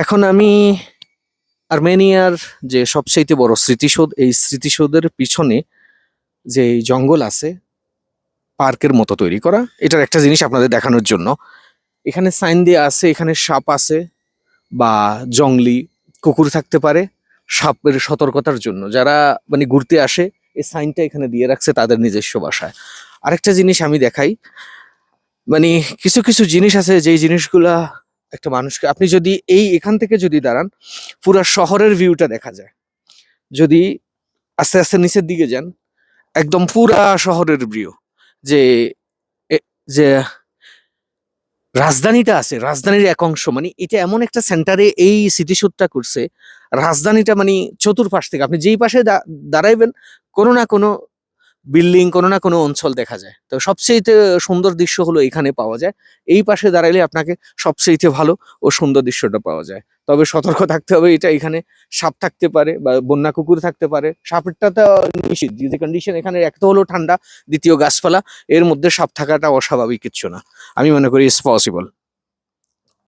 এখন আমি আর্মেনিয়ার যে সবচাইতে বড় স্মৃতিসৌধ, এই স্মৃতিসৌধের পিছনে যে এই জঙ্গল আছে পার্কের মতো তৈরি করা, এটার একটা জিনিস আপনাদের দেখানোর জন্য। এখানে সাইন দিয়ে আছে, এখানে সাপ আছে বা জংলি কুকুর থাকতে পারে, সাপের সতর্কতার জন্য যারা মানে ঘুরতে আসে এই সাইনটা এখানে দিয়ে রাখছে তাদের নিজস্ব ভাষায়। আরেকটা জিনিস আমি দেখাই, মানে কিছু কিছু জিনিস আছে যেই জিনিসগুলা একটা মানুষকে, আপনি যদি এখান থেকে যদি দাঁড়ান পুরা শহরের ভিউটা দেখা যায়। যদি আস্তে আস্তে নিচের দিকে যান একদম পুরা শহরের ভিউ। যে যে রাজধানীটা আছে, রাজধানীর এক অংশ, মানে এটা এমন একটা সেন্টারে এই স্মৃতিসৌধটা করছে। রাজধানীটা মানে চতুর্পাশ থেকে আপনি যেই পাশে দাঁড়াইবেন কোনো না কোনো বিল্ডিং, কোনো না কোনো অঞ্চল দেখা যায়। তো সবচেয়ে সুন্দর দৃশ্য হলো এখানে পাওয়া যায়। এই পাশে দাঁড়াইলে আপনাকে সবচেয়ে ভালো ও সুন্দর দৃশ্যটা পাওয়া যায়। তবে সতর্ক থাকতে হবে, এটা এখানে সাপ থাকতে পারে বা বন্য কুকুর থাকতে পারে। সাপেরটা তো নিষিদ্ধ, যে কন্ডিশন এখানে, এক তো হলো ঠান্ডা, দ্বিতীয় গাছপালা, এর মধ্যে সাপ থাকাটা অস্বাভাবিক কিচ্ছু না। আমি মনে করি ইটস পসিবল।